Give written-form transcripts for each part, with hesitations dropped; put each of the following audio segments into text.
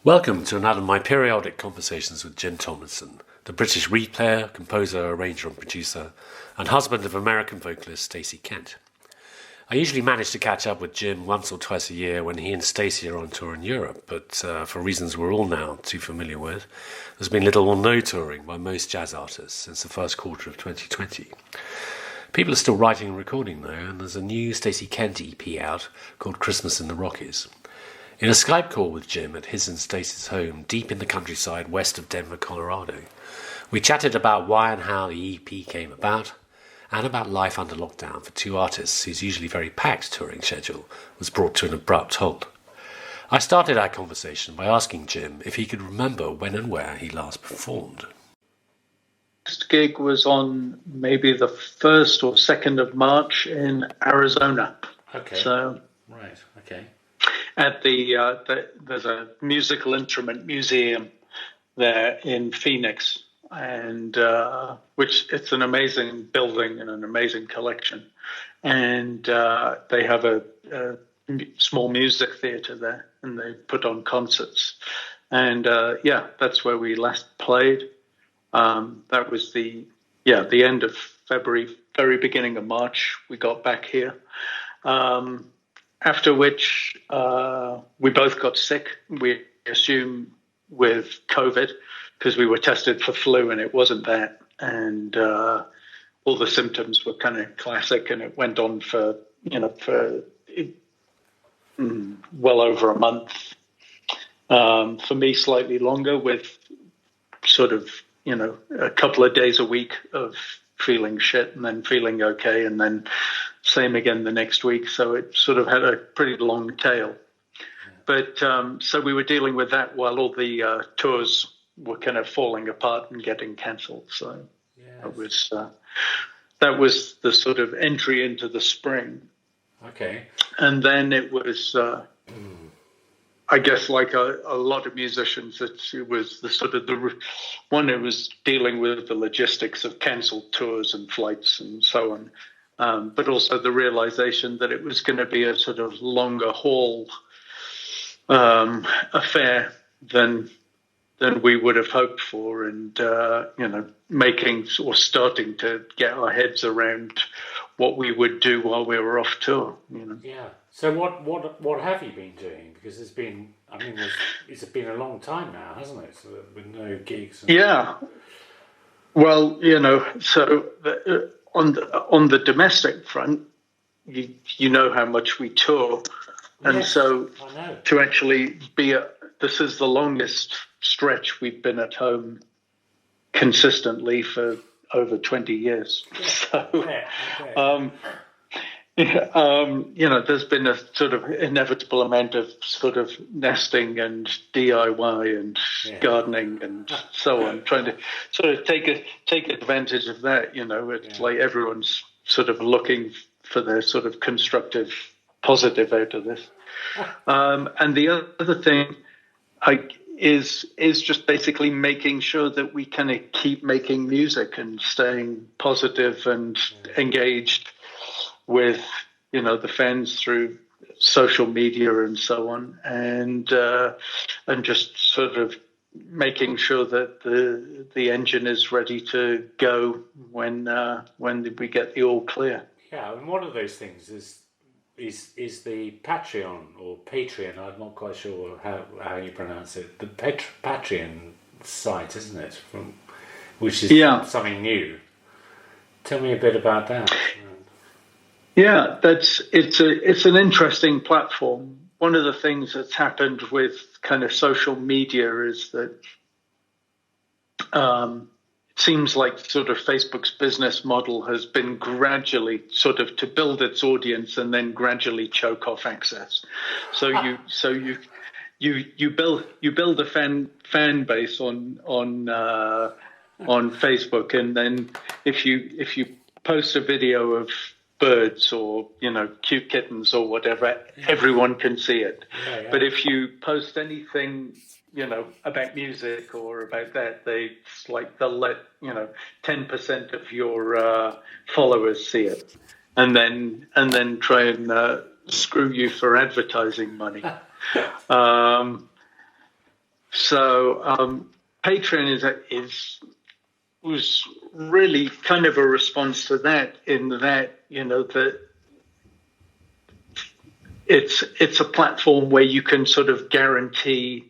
Welcome to another of my periodic conversations with Jim Tomlinson, the British reed player, composer, arranger and producer, and husband of American vocalist Stacey Kent. I usually manage to catch up with Jim once or twice a year when he and Stacey are on tour in Europe, but for reasons we're all now too familiar with, there's been little or no touring by most jazz artists since the first quarter of 2020. People are still writing and recording though, and there's a new Stacey Kent EP out called Christmas in the Rockies. In a Skype call with Jim at his and Stacey's home deep in the countryside west of Denver, Colorado, we chatted about why and how the EP came about, and about life under lockdown for two artists whose usually very packed touring schedule was brought to an abrupt halt. I started our conversation by asking Jim if he could remember when and where he last performed. Next gig was on maybe the 1st or 2nd of March in Arizona. Okay. So, right. Okay. at there's a musical instrument museum there in Phoenix, and which it's an amazing building and an amazing collection, and they have a small music theater there, and they put on concerts, and that's where we last played. That was the end of February, very beginning of March. We got back here. After which we both got sick. We assume with COVID because we were tested for flu and it wasn't that. And all the symptoms were kind of classic, and it went on for well over a month. For me, slightly longer, with sort of a couple of days a week of feeling shit and then feeling okay, and then same again the next week. So it sort of had a pretty long tail. But so we were dealing with that while all the tours were kind of falling apart and getting cancelled. So yes. That was the sort of entry into the spring. Okay. And then it was, I guess, like a lot of musicians, it was the sort of one. It was dealing with the logistics of cancelled tours and flights and so on, but also the realization that it was going to be a sort of longer haul affair than we would have hoped for, and making or starting to get our heads around what we would do while we were off tour. Yeah. So what have you been doing? Because it's been a long time now, hasn't it? So with no gigs. Yeah. Well, so on the domestic front, you know how much we tour, and yes, so I know. to actually this is the longest stretch we've been at home consistently for over 20 years. Yeah. So. Okay. There's been a sort of inevitable amount of sort of nesting and DIY and gardening and so on, trying to sort of take advantage of that. It's like everyone's sort of looking for their sort of constructive positive out of this. And the other thing is just basically making sure that we kind of keep making music and staying positive and engaged with the fans through social media and so on, and just sort of making sure that the engine is ready to go when we get the all clear. Yeah, and one of those things is the Patreon or Patreon. I'm not quite sure how you pronounce it. The Patreon site, isn't it? Which is something new. Tell me a bit about that. Yeah, it's an interesting platform. One of the things that's happened with kind of social media is that it seems like sort of Facebook's business model has been gradually sort of to build its audience and then gradually choke off access. So you build a fan base on Facebook, and then if you post a video of birds or cute kittens or whatever, everyone can see it. But if you post anything about music or about that, they'll let 10% of your followers see it, and then try and screw you for advertising money. So Patreon was really kind of a response to that, in that, that it's a platform where you can sort of guarantee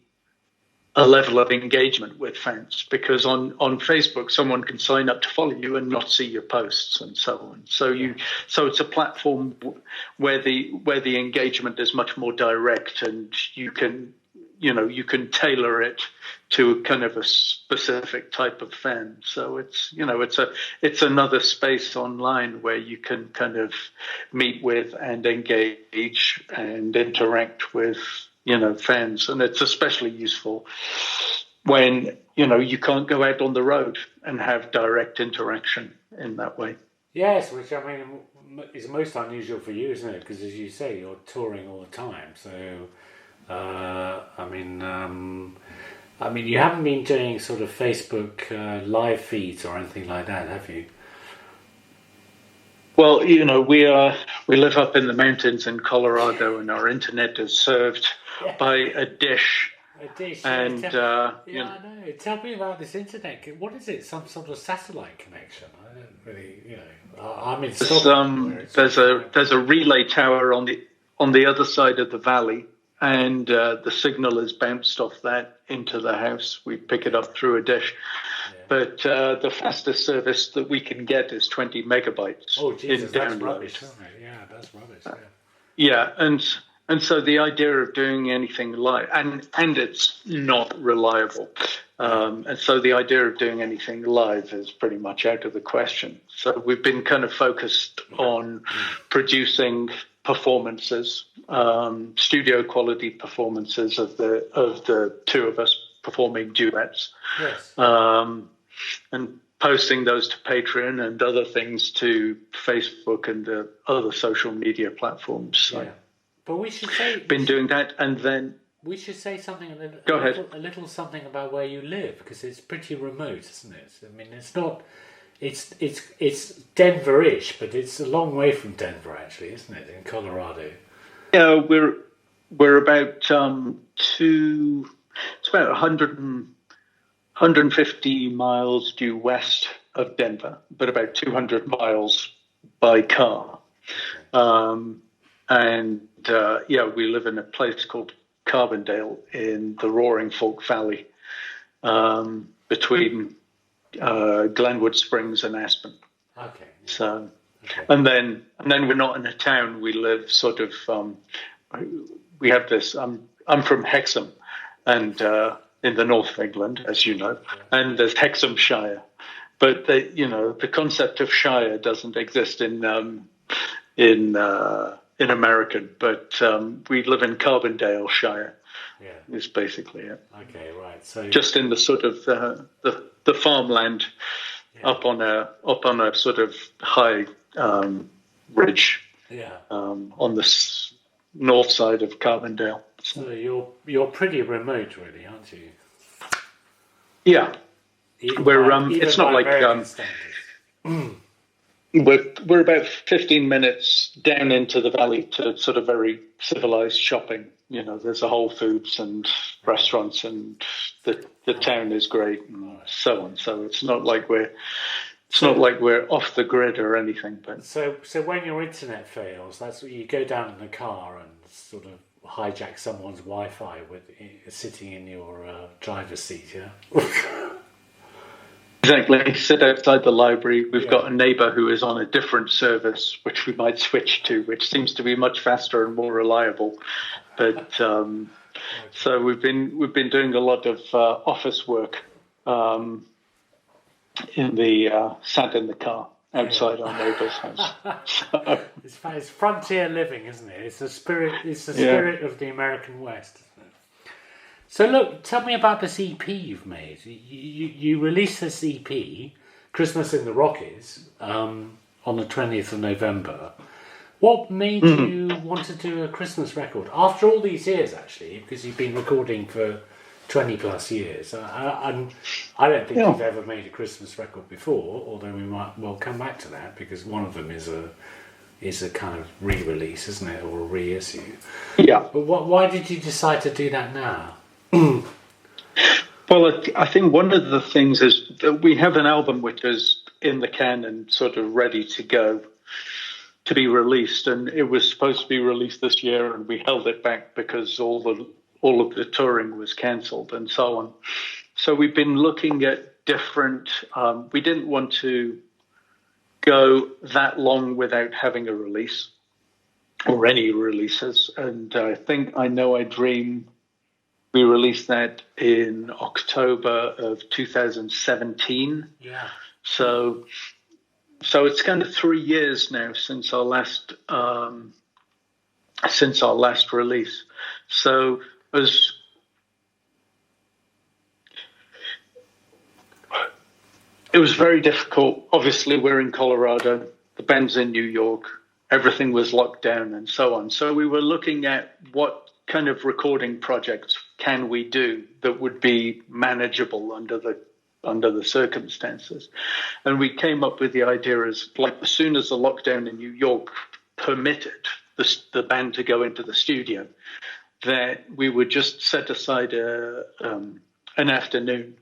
a level of engagement with fans, because on Facebook someone can sign up to follow you and not see your posts and so on. So it's a platform where the engagement is much more direct, and you can tailor it to a kind of a specific type of fan. So it's another space online where you can kind of meet with and engage and interact with fans, and it's especially useful when you can't go out on the road and have direct interaction in that way. Yes, which I mean is most unusual for you, isn't it? Because as you say, you're touring all the time. So I mean, you haven't been doing sort of Facebook live feeds or anything like that, have you? Well, we live up in the mountains in Colorado, and our internet is served by a dish. A dish. And I know. Tell me about this internet. What is it? Some sort of satellite connection? I don't really, I'm in Stockholm. There's a relay tower on the other side of the valley, and the signal is bounced off that into the house. We pick it up through a dish. But the fastest service that we can get is 20 megabytes. Oh, Jesus, in download. That's rubbish, isn't it? Yeah, that's rubbish. Yeah, and so the idea of doing anything live, and it's not reliable. And so the idea of doing anything live is pretty much out of the question. So we've been kind of focused on producing performances, studio quality performances of the two of us performing duets. Yes. And posting those to Patreon and other things to Facebook and the other social media platforms. Yeah. But we should say... Been doing that, and then... We should say something a little something about where you live, because it's pretty remote, isn't it? I mean, it's not... It's Denver-ish, but it's a long way from Denver, actually, isn't it, in Colorado? Yeah, we're about it's about 150 miles due west of Denver, but about 200 miles by car. We live in a place called Carbondale in the Roaring Fork Valley, between Glenwood Springs and Aspen. Okay. So, and then we're not in a town. We live sort of. We have this. I'm from Hexham, and in the north of England, as you know, and there's Hexhamshire, but the concept of shire doesn't exist in American, but we live in Carbondale Shire. Yeah, is basically it. Okay, right. So just in the sort of the farmland, up on a sort of high ridge. Yeah. On the north side of Carbondale. So you're pretty remote, really, aren't you? Yeah. It's not like we're about 15 minutes down into the valley to sort of very civilized shopping. There's a Whole Foods and restaurants, and the town is great and so on. So it's not like we're off the grid or anything. But so when your internet fails, that's what you go down in the car and sort of hijack someone's Wi-Fi with sitting in your driver's seat. Yeah. Exactly. Sit outside the library. We've got a neighbour who is on a different service, which we might switch to, which seems to be much faster and more reliable. But so we've been doing a lot of office work sat in the car outside our neighbour's house. So, it's frontier living, isn't it? It's the spirit of the American West. Isn't it? So look, tell me about this EP you've made. You released this EP, Christmas in the Rockies, on the 20th of November. What made you want to do a Christmas record? After all these years, actually, because you've been recording for 20 plus years. I don't think you've ever made a Christmas record before, although we'll come back to that, because one of them is a kind of re-release, isn't it, or a reissue? Yeah. But why did you decide to do that now? Well, I think one of the things is that we have an album which is in the can and sort of ready to go to be released, and it was supposed to be released this year, and we held it back because all of the touring was cancelled and so on. So we've been looking at different. We didn't want to go that long without having a release or any releases, and I think I Know I Dream. We released that in October of 2017. Yeah. So it's kind of 3 years now since our last release. So it was very difficult. Obviously, we're in Colorado. The band's in New York. Everything was locked down and so on. So we were looking at what kind of recording projects can we do that would be manageable under the circumstances. And we came up with the idea as soon as the lockdown in New York permitted the band to go into the studio, that we would just set aside an afternoon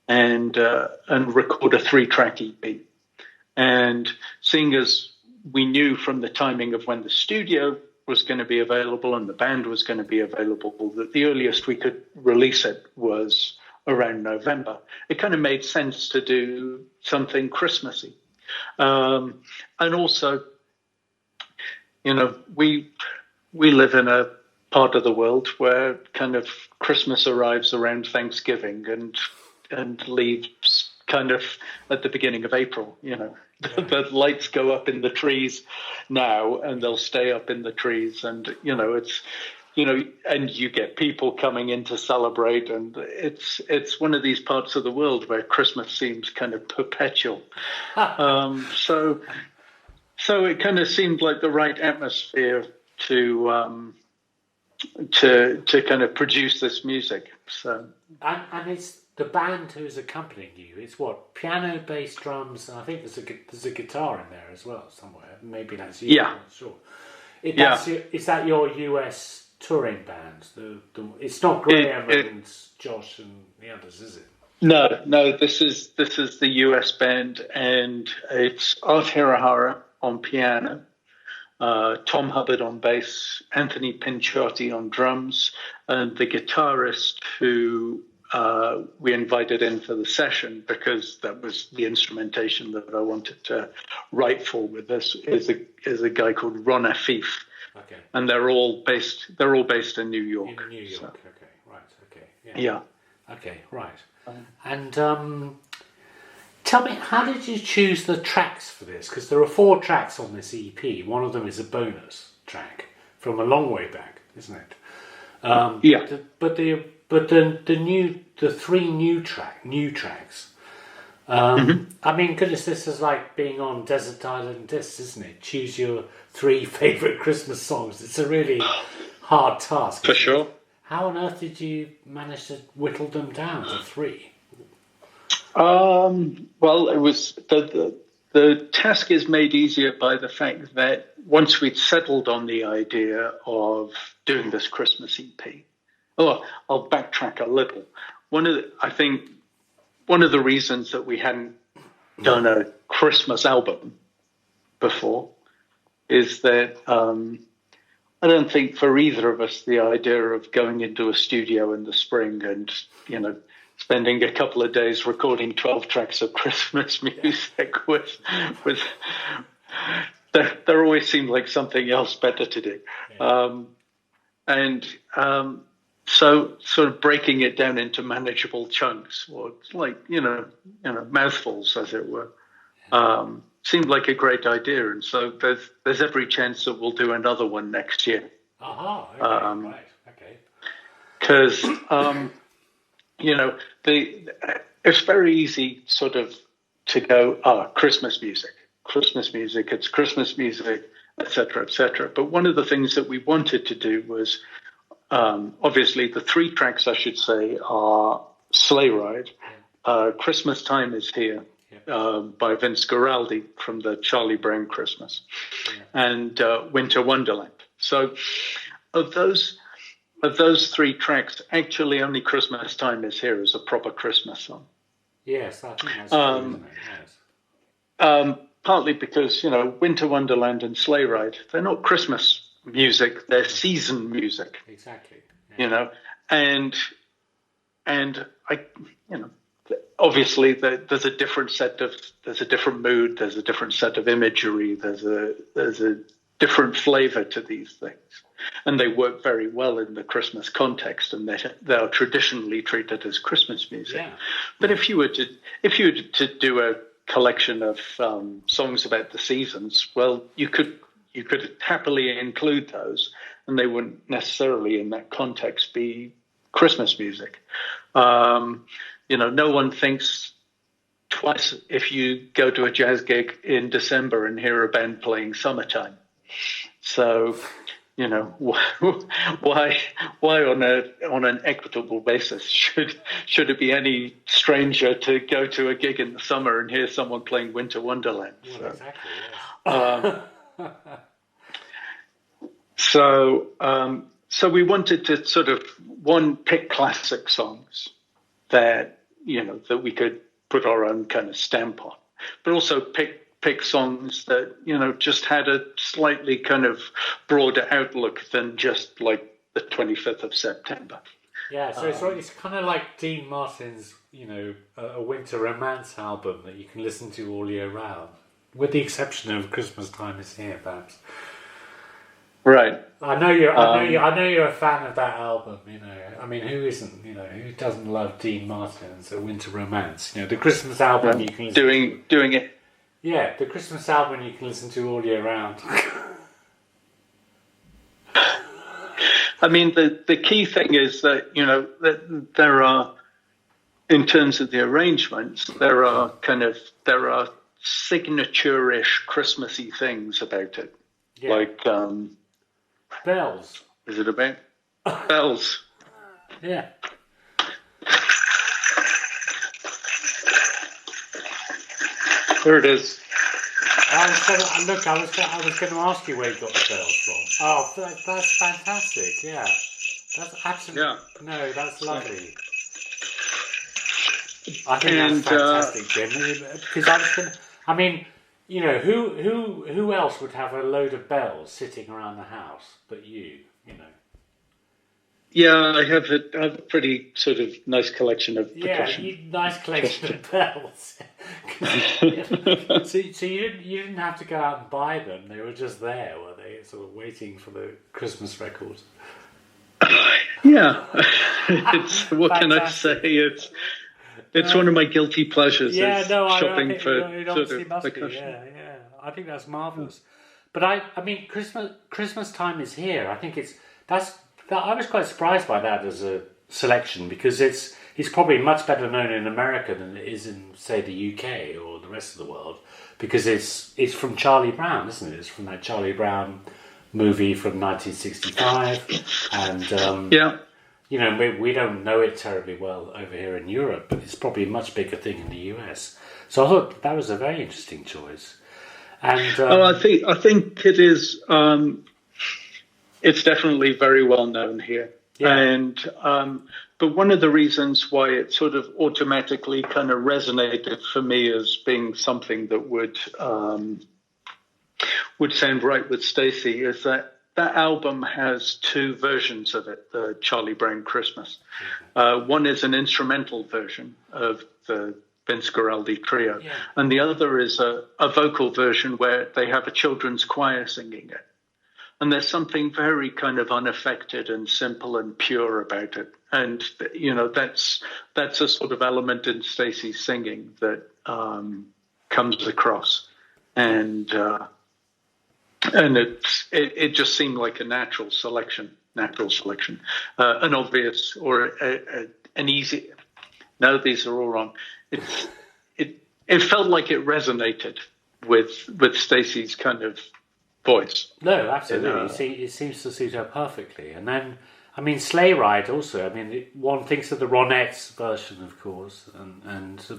and record a 3-track EP. And seeing as we knew from the timing of when the studio was going to be available and the band was going to be available, that the earliest we could release it was around November. It kind of made sense to do something Christmassy. And also, we live in a part of the world where kind of Christmas arrives around Thanksgiving and leaves kind of at the beginning of April. The lights go up in the trees now, and they'll stay up in the trees, and it's and you get people coming in to celebrate, and it's one of these parts of the world where Christmas seems kind of perpetual. So it kind of seemed like the right atmosphere to kind of produce this music. So and it's the band who's accompanying you. It's what, piano, bass, drums, and I think there's a guitar in there as well somewhere. Maybe that's you. Yeah. I'm not sure. Is that your US touring band? It's not Graham and Josh and the others, is it? No. This is the US band, and it's Art Hirahara on piano, Tom Hubbard on bass, Anthony Pinciotti on drums, and the guitarist who we invited in for the session because that was the instrumentation that I wanted to write for with this is a guy called Ron Afif. Okay. And they're all based in New York. In New York. So. Okay. Right. Okay. Yeah. Okay. Right. And tell me, how did you choose the tracks for this? Because there are 4 tracks on this EP. One of them is a bonus track from a long way back, isn't it? Yeah. But the 3 new tracks. I mean, goodness, this is like being on Desert Island Discs, isn't it? Choose your 3 favourite Christmas songs. It's a really hard task. For sure. How on earth did you manage to whittle them down to 3? Well, it was the task is made easier by the fact that once we'd settled on the idea of doing this Christmas EP. Oh, I'll backtrack a little. One of the reasons that we hadn't done a Christmas album before is that I don't think for either of us the idea of going into a studio in the spring and spending a couple of days recording 12 tracks of Christmas music was there always seemed like something else better to do. So sort of breaking it down into manageable chunks, or like, mouthfuls, as it were, seemed like a great idea. And so there's every chance that we'll do another one next year. Aha, okay, right, okay. Because, it's very easy sort of to go, Christmas music, it's Christmas music, etc., etc. But one of the things that we wanted to do was, obviously, the 3 tracks, I should say, are Sleigh Ride, Christmas Time Is Here, by Vince Guaraldi from the Charlie Brown Christmas, and Winter Wonderland. So of those of those 3 tracks, actually only Christmas Time Is Here is a proper Christmas song. Yes, I think that's true, isn't it? Yes. Partly because, Winter Wonderland and Sleigh Ride, they're not Christmas music, they're season music. Exactly. Yeah. And I, obviously there's a different mood, there's a different set of imagery, there's a different flavor to these things. And they work very well in the Christmas context, and they are traditionally treated as Christmas music. Yeah. But if you were to do a collection of songs about the seasons, well, you could happily include those, and they wouldn't necessarily, in that context, be Christmas music. No one thinks twice if you go to a jazz gig in December and hear a band playing Summertime. So, why on an equitable basis should it be any stranger to go to a gig in the summer and hear someone playing Winter Wonderland? Well, exactly. Yes. So we wanted to sort of pick classic songs that that we could put our own kind of stamp on, but also pick songs that just had a slightly kind of broader outlook than just like the 25th of September. Yeah, so it's kind of like Dean Martin's a winter romance album that you can listen to all year round, with the exception of Christmas Time Is Here, perhaps. Right. I know you're a fan of that album. I mean, who isn't? Who doesn't love Dean Martin's A Winter Romance? The Christmas album you can listen doing it. Yeah, the Christmas album you can listen to all year round. I mean, the key thing is that that there are, in terms of the arrangements, there are signature-ish Christmassy things about it, like bells. Is it about bells? Yeah. There it is. I was going to ask you where you got the bells from. Oh, that's fantastic. Yeah, that's absolutely. Yeah. No, that's lovely. I think that's fantastic, Jim. Because I was going to. I mean, who else would have a load of bells sitting around the house but you? Yeah, I have a pretty sort of nice collection of percussion. Yeah, nice collection of bells. So you didn't have to go out and buy them; they were just there, were they? Sort of waiting for the Christmas records. Yeah, what can I say? It's one of my guilty pleasures. Shopping for it obviously must be. Yeah. I think that's marvelous. But I mean, Christmas Time Is Here. I think I was quite surprised by that as a selection, because it's probably much better known in America than it is in, say, the UK or the rest of the world, because it's from Charlie Brown, isn't it? It's from that Charlie Brown movie from 1965, and we don't know it terribly well over here in Europe, but it's probably a much bigger thing in the US. So I thought that was a very interesting choice. And I think it is. It's definitely very well known here. Yeah. And but one of the reasons why it sort of automatically kind of resonated for me as being something that would sound right with Stacey is that album has 2 versions of it, the Charlie Brown Christmas. One is an instrumental version of the Vince Guaraldi trio, and the other is a vocal version where they have a children's choir singing it. And there's something very kind of unaffected and simple and pure about it. And, that's a sort of element in Stacey's singing that comes across. And it just seemed like a natural selection, an obvious or an easy. No, these are all wrong. It felt like it resonated with Stacey's kind of voice. No, absolutely. It seems to suit her perfectly. And then, I mean, Sleigh Ride also. I mean, one thinks of the Ronettes version, of course,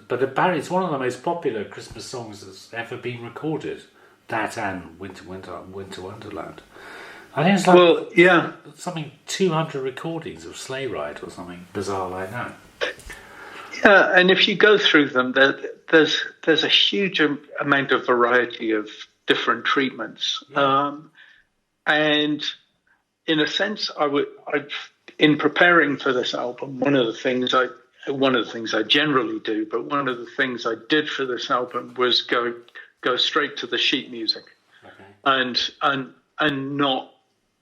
but apparently it's one of the most popular Christmas songs that's ever been recorded. That and Winter Wonderland. I think it's like Well, yeah. something 200 recordings of Sleigh Ride or something bizarre like that. Yeah, and if you go through them, there's a huge amount of variety of different treatments. Yeah. And in a sense, in preparing for this album, one of the things I generally do, but one of the things I did for this album was go straight to the sheet music, and not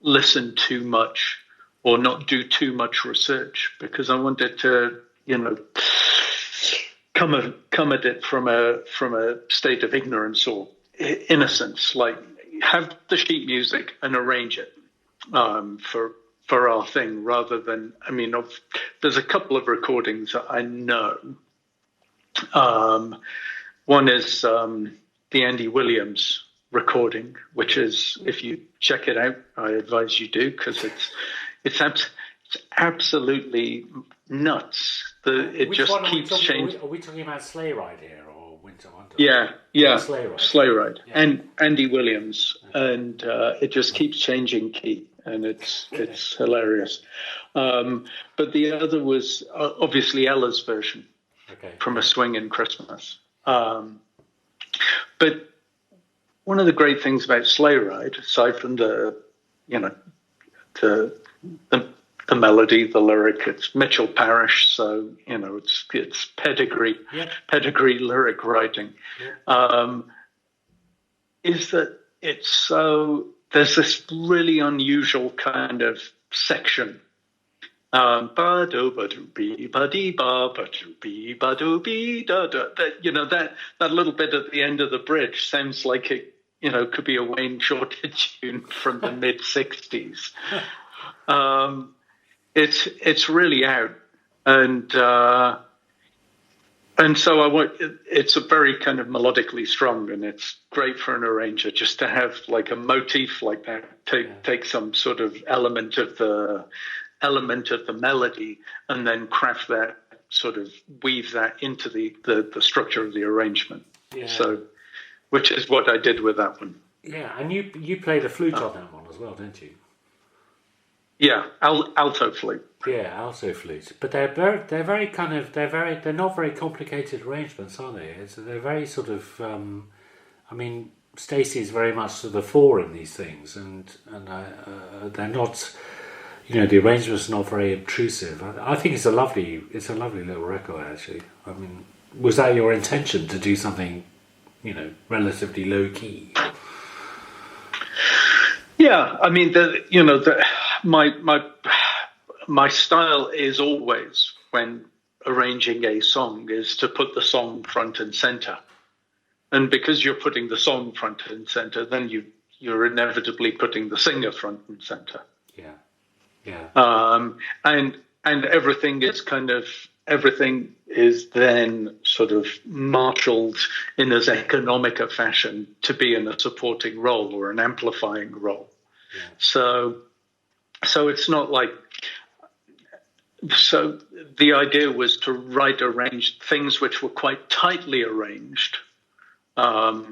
listen too much or not do too much research, because I wanted to, come at it from a state of ignorance or innocence, like have the sheet music and arrange it for our thing, rather than, there's a couple of recordings that I know. One is the Andy Williams recording, which is, if you check it out, I advise you do, because it's absolutely nuts. It Which just one keeps changing. Are we talking about Sleigh Ride here or Winter Wonderland? Yeah, Sleigh Ride. Yeah. And Andy Williams, and it just keeps changing key, and it's hilarious. But the other was obviously Ella's version, from A Swingin' Christmas. But one of the great things about Sleigh Ride, aside from the melody, the lyric, it's Mitchell Parish, so it's pedigree lyric writing. Is that there's this really unusual kind of section. That little bit at the end of the bridge sounds like it could be a Wayne Shorter tune from the mid '60s. It's really out, and so it's a very kind of melodically strong, and it's great for an arranger just to have like a motif like that. Take some sort of element of the melody, and then craft that, sort of weave that into the structure of the arrangement. Yeah. So, which is what I did with that one. Yeah, and you played a flute on that one as well, didn't you? Yeah, alto flute. Yeah, alto flute. But they're not very complicated arrangements, are they? They're very sort of. Stacey is very much to the fore in these things, and they're not. The arrangement's not very obtrusive. I think it's a lovely little record, actually. Was that your intention, to do something, relatively low key? Yeah, my style is always, when arranging a song, is to put the song front and center, and because you're putting the song front and center, then you're inevitably putting the singer front and center. Yeah. And everything is then sort of marshaled in as economic a fashion to be in a supporting role or an amplifying role. Yeah. So it's not like. So the idea was to arrange things which were quite tightly arranged, but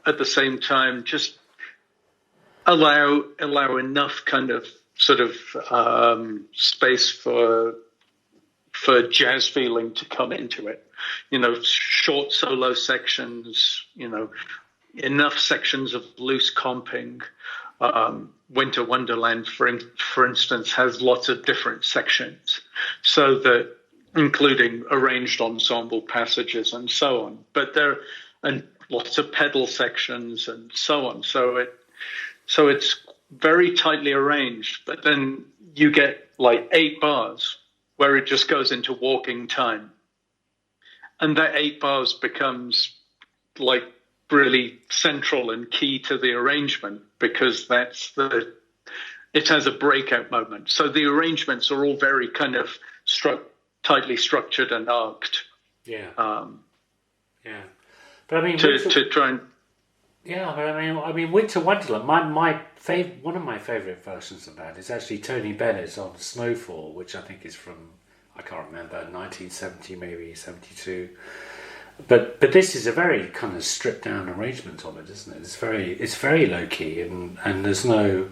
at the same time just allow enough kind of sort of space for jazz feeling to come into it. Short solo sections, enough sections of loose comping. Winter Wonderland, for instance, has lots of different sections, so that, including arranged ensemble passages and so on. And lots of pedal sections and so on. So it's very tightly arranged, but then you get like 8 bars where it just goes into walking time. And that 8 bars becomes like really central and key to the arrangement, because it has a breakout moment. So the arrangements are all very kind of tightly structured and arced. Yeah. But to try and. Yeah, but Winter Wonderland. One of my favourite versions of that is actually Tony Bennett's on Snowfall, which I think is from, I can't remember, 1970, maybe 72. But this is a very kind of stripped down arrangement of it, isn't it? It's very low key, and there's no,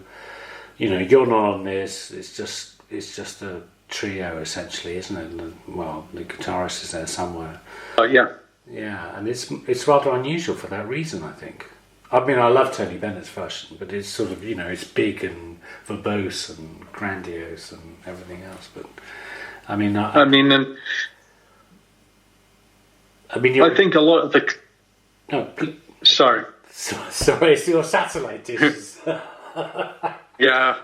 you're not on this. It's just a trio essentially, isn't it? And, well, the guitarist is there somewhere. Oh yeah. Yeah, and it's rather unusual for that reason, I think. I mean, I love Tony Bennett's version, but it's sort of, it's big and verbose and grandiose and everything else. But I think a lot of the. No, sorry. Sorry, it's your satellite dishes. Yeah,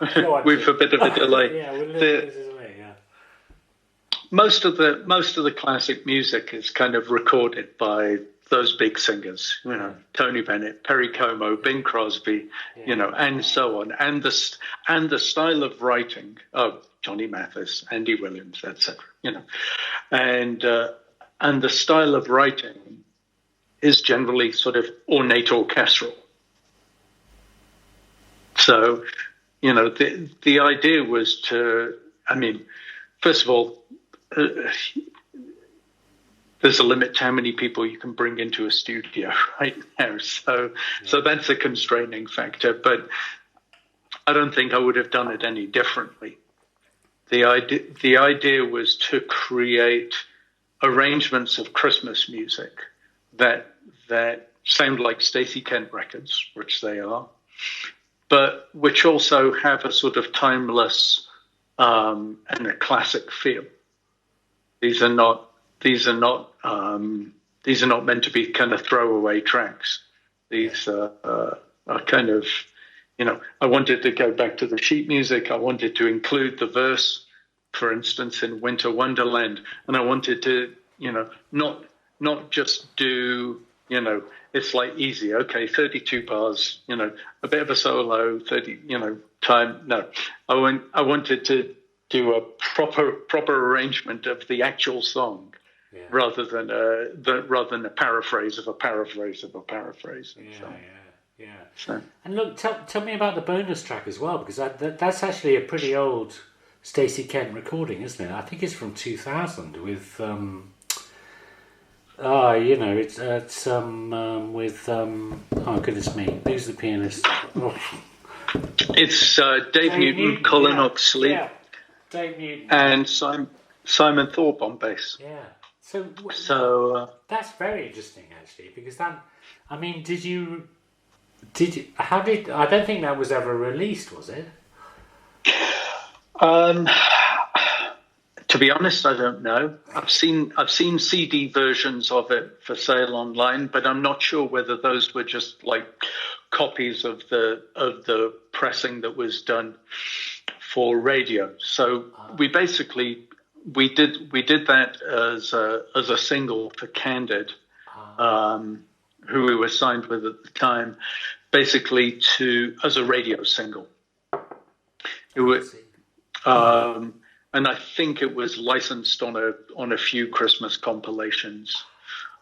we've a bit of a delay. Yeah, we're a little bit of a delay. Yeah. Most of the classic music is kind of recorded by those big singers, Tony Bennett, Perry Como, Bing Crosby, and so on, and the style of writing of Johnny Mathis, Andy Williams, etc. And the style of writing is generally sort of ornate orchestral. So, the idea was to, first of all, there's a limit to how many people you can bring into a studio right now. So that's a constraining factor, but I don't think I would have done it any differently. The idea was to create arrangements of Christmas music that sound like Stacey Kent records, which they are, but which also have a sort of timeless and a classic feel. These are not meant to be kind of throwaway tracks. These are kind of, I wanted to go back to the sheet music. I wanted to include the verse, for instance, in Winter Wonderland, and I wanted to, not just do, it's like easy, okay, 32 bars, a bit of a solo, 30, time. No, I wanted to do a proper arrangement of the actual song. Yeah. Rather than a paraphrase of a paraphrase of a paraphrase. Yeah. So. And look, tell me about the bonus track as well, because that's actually a pretty old Stacey Kent recording, isn't it? I think it's from 2000 with it's with oh goodness me, who's the pianist? Oh. It's Dave Newton, Colin Oxley, Dave Newton, and Simon Thorpe on bass. Yeah. So that's very interesting, actually, because I don't think that was ever released, was it? To be honest, I don't know. I've seen CD versions of it for sale online, but I'm not sure whether those were just like copies of the pressing that was done for radio. So we basically. We did that as a single for Candid, who we were signed with at the time, basically as a radio single. And I think it was licensed on a few Christmas compilations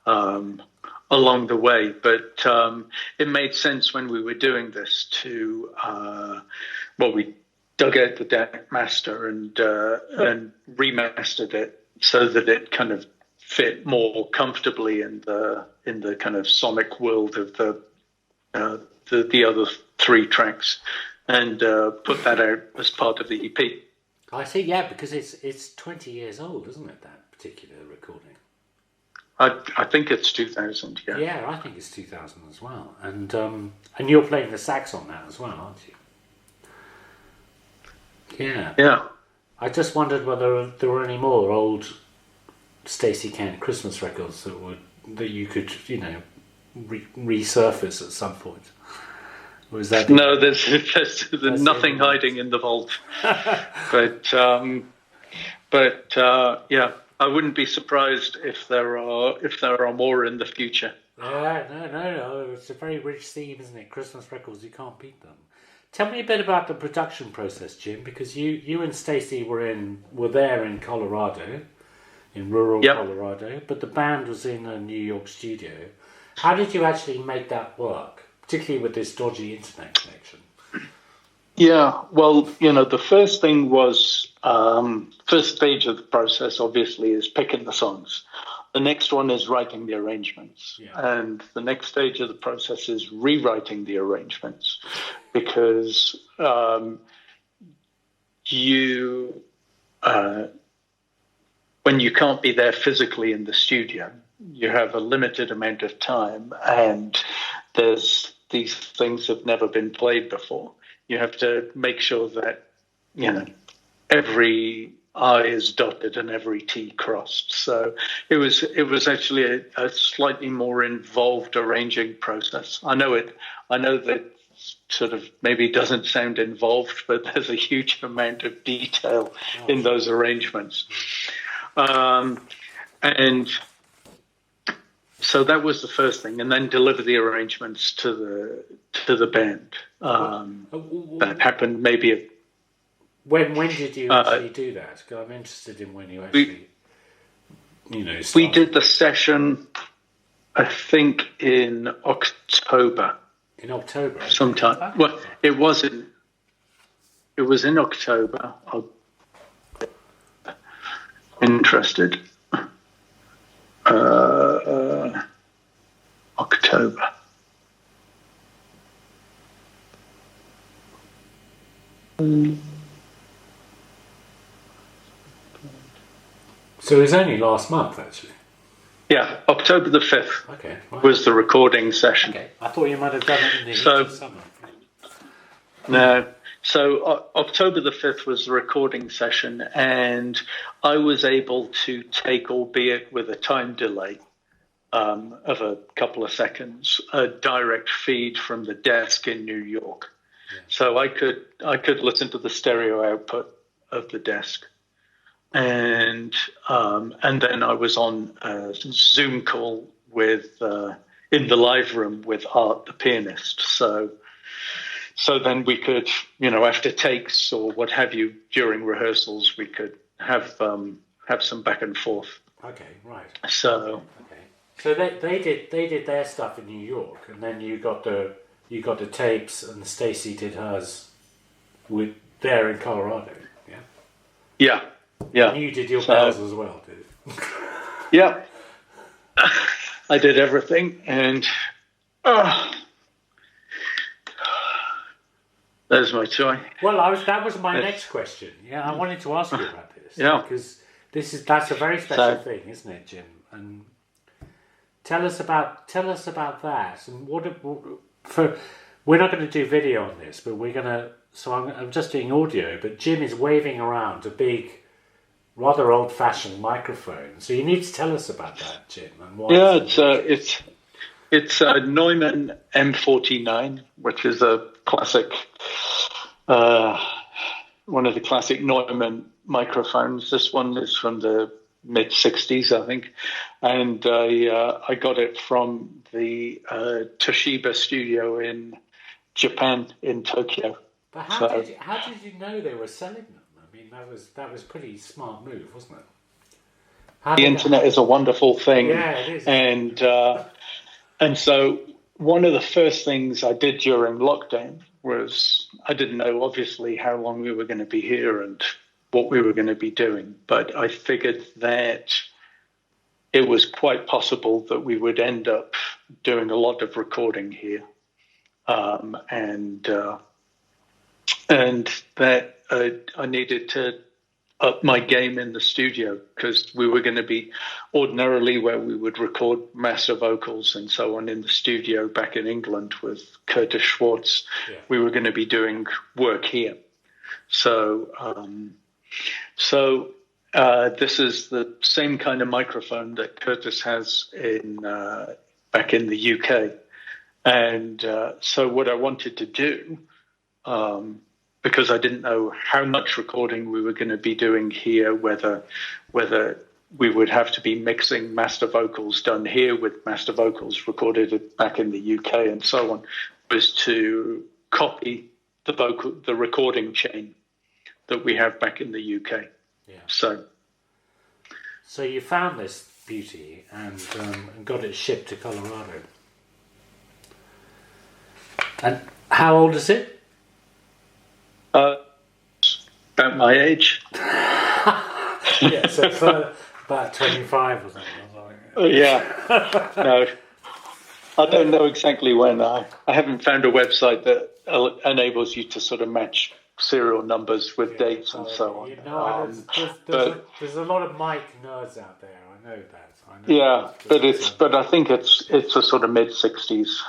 along the way. But it made sense when we were doing this to we dug out the deck master and remastered it so that it kind of fit more comfortably in the kind of sonic world of the other three tracks, and put that out as part of the EP. I see, yeah, because it's 20 years old, isn't it, that particular recording? I think it's 2000, yeah. Yeah, I think it's 2000 as well, and you're playing the sax on that as well, aren't you? Yeah. I just wondered whether there were any more old Stacey Kent Christmas records that you could, resurface at some point. Or is that no? There's nothing hiding in the vault. but I wouldn't be surprised if there are more in the future. Yeah, no. It's a very rich theme, isn't it? Christmas records, you can't beat them. Tell me a bit about the production process, Jim, because you and Stacey were there in Colorado, in rural Colorado, but the band was in a New York studio. How did you actually make that work, particularly with this dodgy internet connection? Yeah, well, the first thing was, first stage of the process, obviously, is picking the songs. The next one is writing the arrangements. Yeah. And the next stage of the process is rewriting the arrangements, because when you can't be there physically in the studio, you have a limited amount of time, and these things have never been played before. You have to make sure that, every I is dotted and every T crossed. So it was actually a slightly more involved arranging process. I know that sort of maybe doesn't sound involved, but there's a huge amount of detail in those arrangements. And so that was the first thing, and then deliver the arrangements to the band. That happened maybe. When did you actually do that? Because I'm interested in when you actually, started. We did the session, I think, in October. In October, sometime. Okay. Well, it was in October. Interested. October. So it was only last month, actually. Yeah, October the 5th. Okay, right. Was the recording session. Okay, I thought you might have done it in the heat of summer. No. So October the 5th was the recording session, and I was able to take, albeit with a time delay of a couple of seconds, a direct feed from the desk in New York. Yeah. So I could listen to the stereo output of the desk, and then I was on a Zoom call with in the live room with Art, the pianist. So then we could, after takes or what have you during rehearsals, we could have some back and forth. Okay, right. So they did their stuff in New York, and then you got the tapes, and Stacey did hers there in Colorado. Yeah. Yeah. And you did your bells as well, did you? Yeah. I did everything, and there's my joy. Well, that was my next question. Yeah, I wanted to ask you about this. Yeah. Because that's a very special thing, isn't it, Jim? And tell us about that. And we're not going to do video on this, but we're going to. So I'm just doing audio. But Jim is waving around a big, rather old-fashioned microphone. So you need to tell us about that, Jim. And why? Yeah, it's a Neumann M49, which is a classic, one of the classic Neumann microphones. This one is from the mid '60s, I think, and I got it from the Toshiba studio in Japan, in Tokyo. But how did you know they were selling them? I mean, that was pretty smart move, wasn't it? The internet is a wonderful thing. Yeah, it is. And so one of the first things I did during lockdown was, I didn't know, obviously, how long we were going to be here and what we were going to be doing. But I figured that it was quite possible that we would end up doing a lot of recording here. And that I needed to up my game in the studio, because we were going to be ordinarily where we would record master vocals and so on in the studio back in England with Curtis Schwartz. Yeah. We were going to be doing work here. So this is the same kind of microphone that Curtis has back in the UK. And so what I wanted to do, because I didn't know how much recording we were going to be doing here, whether we would have to be mixing master vocals done here with master vocals recorded back in the UK and so on, was to copy the recording chain that we have back in the UK. Yeah. So you found this beauty and got it shipped to Colorado. And how old is it? About my age. Yeah, so for about 25 or something. Yeah. No, I don't know exactly when. I haven't found a website that enables you to sort of match serial numbers with dates and so on. You know, there's a lot of mic nerds out there. I know that. Yeah, but I think it's a sort of mid-60s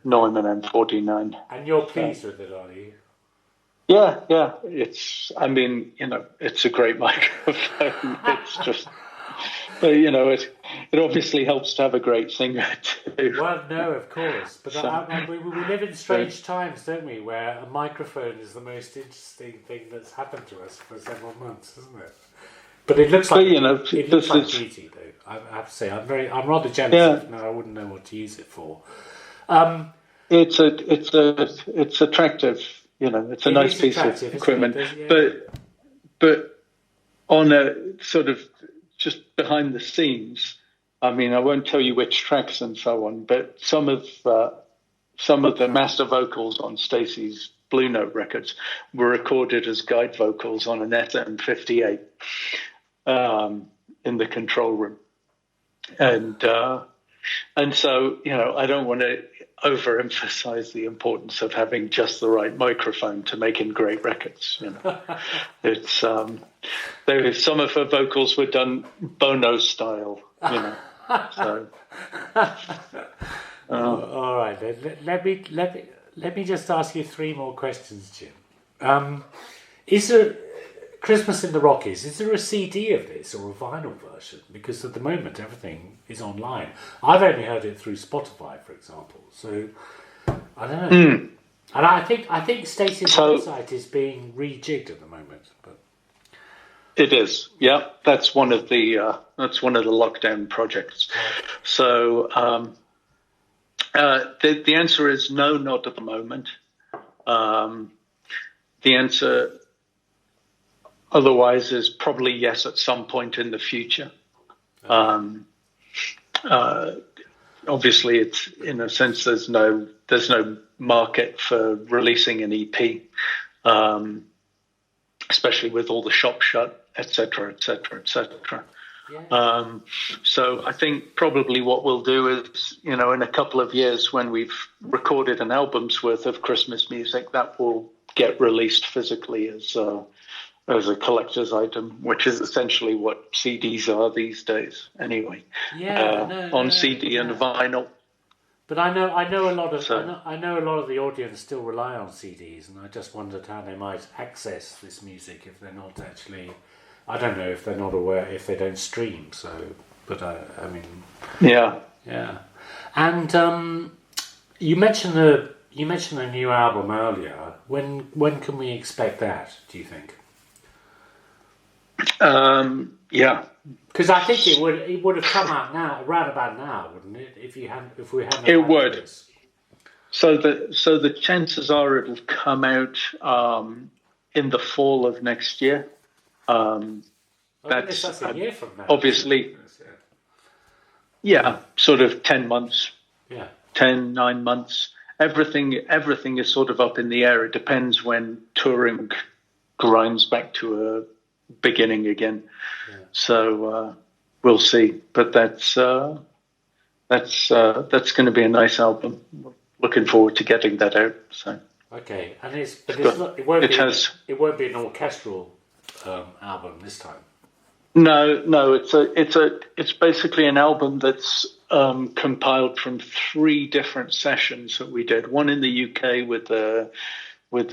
Neumann M49. And you're pleased with it, are you? Yeah. It's a great microphone. It's just, it obviously helps to have a great singer too. Well, no, of course. But we live in strange times, don't we, where a microphone is the most interesting thing that's happened to us for several months, isn't it? But it looks like it looks like beauty, though. I have to say, I'm rather jealous. Yeah. I wouldn't know what to use it for. It's attractive. It's a nice piece of equipment. But on a sort of just behind the scenes, I mean, I won't tell you which tracks and so on, but some of the master vocals on Stacey's Blue Note records were recorded as guide vocals on an SM58 in the control room, and so I don't want to overemphasize the importance of having just the right microphone to making great records. It's some of her vocals were done Bono style. So. All right, let me just ask you three more questions, Jim. Is there Christmas in the Rockies? Is there a CD of this or a vinyl version? Because at the moment everything is online. I've only heard it through Spotify, for example. So I don't know. And I think Stacey's website is being rejigged at the moment. But it is. Yeah, that's one of the lockdown projects. So the answer is no, not at the moment. The answer otherwise is probably yes at some point in the future. Obviously, it's in a sense there's no market for releasing an EP, especially with all the shops shut, etc., etc., etc. So I think probably what we'll do is, in a couple of years when we've recorded an album's worth of Christmas music, that will get released physically as a collector's item, which is essentially what CDs are these days, anyway. On CD and vinyl. But I know a lot of the audience still rely on CDs, and I just wondered how they might access this music if they're not actually. I don't know if they're not aware if they don't stream. So, but I mean. Yeah. And you mentioned the new album earlier. When can we expect that? Do you think? Yeah, because I think it would have come out now, around about now, wouldn't it? If we hadn't. It would. This. So the chances are it'll come out in the fall of next year. That's a year from now. Obviously. Yeah, sort of 10 months. Yeah. 9 months. Everything is sort of up in the air. It depends when touring grinds back to a beginning again. So we'll see. But that's going to be a nice album. Looking forward to getting that out. So okay, and it won't be an orchestral album this time. No, it's basically an album that's compiled from 3 different sessions that we did. One in the UK with the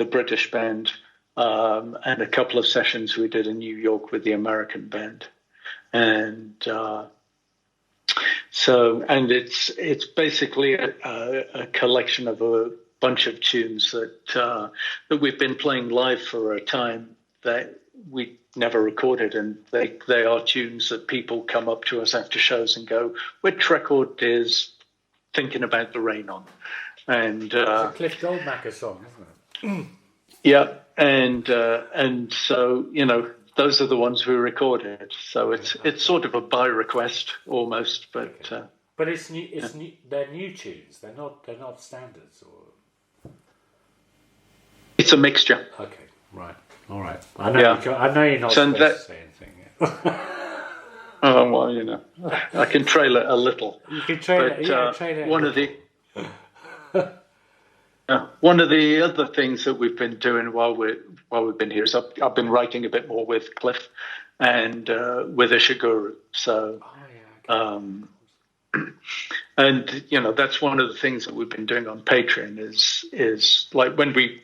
British band. And a couple of sessions we did in New York with the American band, and it's basically a collection of a bunch of tunes that we've been playing live for a time that we never recorded, and they are tunes that people come up to us after shows and go, "Which record is Thinking About the Rain on?" And it's a Cliff Goldmacher song, isn't it? Yeah. And so those are the ones we recorded. So it's sort of a by request almost, but it's new. It's new. They're new tunes. They're not standards, or it's a mixture. Okay, right, all right. I know you're not supposed to say anything. Oh well, you know, I can trail it a little. You can trail it. Yeah, trail it. One of the other things that we've been doing while we've been here is I've been writing a bit more with Cliff and with Ishiguro. So, and you know, that's one of the things that we've been doing on Patreon is like when we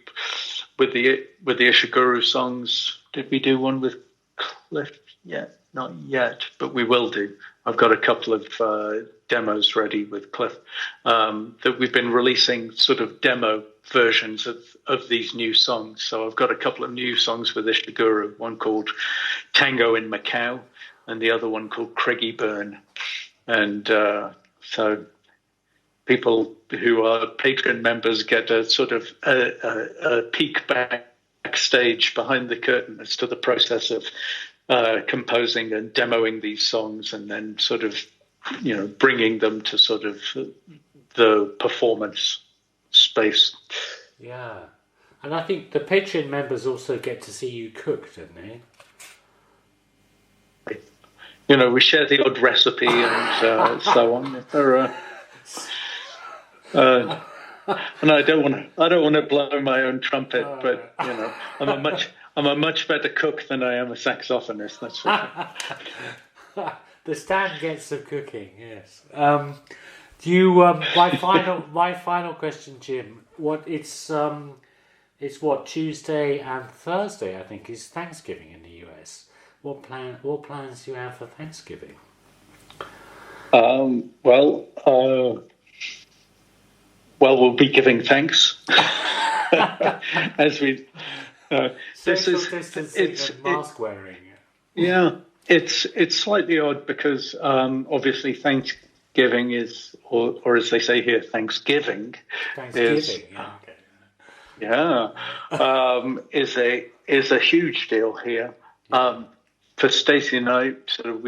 with the Ishiguro songs. Did we do one with Cliff yet? Not yet, but we will do. I've got a couple of demos ready with Cliff that we've been releasing sort of demo versions of these new songs. So I've got a couple of new songs with Ishiguro, one called Tango in Macau and the other one called Craigie Burn. And so people who are Patreon members get a sort of a peek backstage behind the curtain as to the process of composing and demoing these songs and then sort of, you know, bringing them to sort of the performance space. Yeah. And I think the Patreon members also get to see you cook, don't they? You know, we share the odd recipe and so on. And I don't want to blow my own trumpet, but you know, I'm a much better cook than I am a saxophonist. That's for sure. The stand gets some cooking, yes. Do you? My final question, Jim. It's what, Tuesday and Thursday? I think is Thanksgiving in the US. What plans do you have for Thanksgiving? Well, we'll be giving thanks as we. Social distancing and mask wearing. Yeah, it's slightly odd because obviously Thanksgiving is, or as they say here, Thanksgiving is. Is a huge deal here. For Stacey and I, sort of,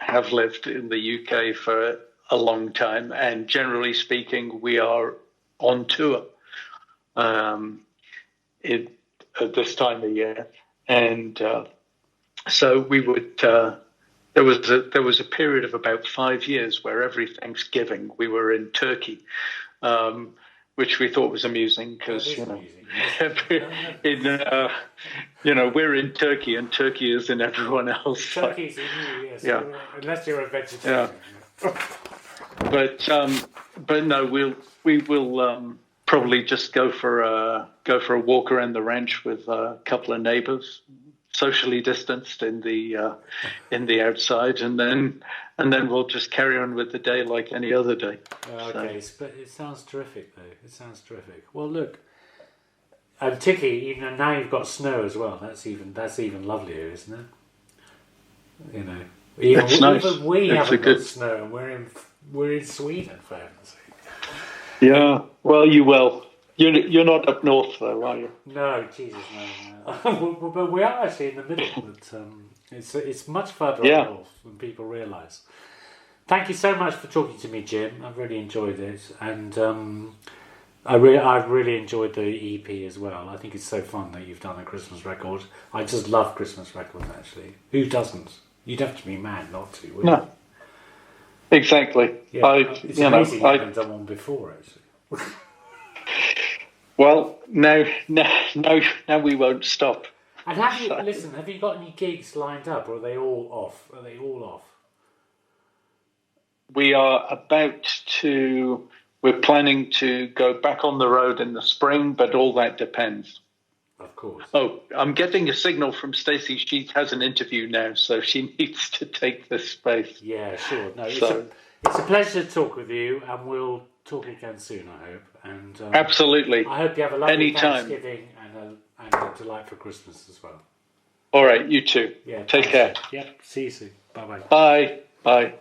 have lived in the UK for a long time, and generally speaking, we are on tour at this time of year, and so we would. There was a period of about 5 years where every Thanksgiving we were in Turkey, which we thought was amusing because we're in Turkey and Turkey is in everyone else. Turkey's in you, yes. Yeah. Unless you're a vegetarian. Yeah. But no, we will probably just go for a walk around the ranch with a couple of neighbours, socially distanced in the outside, and then we'll just carry on with the day like any other day. Okay, but it sounds terrific, though. It sounds terrific. Well, look, and Tiki, now you've got snow as well. That's even lovelier, isn't it? You know, even we haven't got snow, and we're in Sweden, for heaven's sake. Yeah, well, you will. You're not up north, though, are you? No, Jesus, no. But we are actually in the middle. But it's much further up north than people realise. Thank you so much for talking to me, Jim. I've really enjoyed it, and I've really enjoyed the EP as well. I think it's so fun that you've done a Christmas record. I just love Christmas records, actually. Who doesn't? You'd have to be mad not to, wouldn't you? Exactly. Yeah, it's amazing you haven't done one before, actually. Well, no, we won't stop. And have you got any gigs lined up, or are they all off? We're planning to go back on the road in the spring, but all that depends. Of course. Oh, I'm getting a signal from Stacey. She has an interview now, so she needs to take this space. Yeah, sure. No, it's a pleasure to talk with you, and we'll talk again soon, I hope. And absolutely. I hope you have a lovely Thanksgiving and a delightful Christmas as well. All right, you too. Yeah. Take care. Yep. See you soon. Bye-bye. Bye. Bye.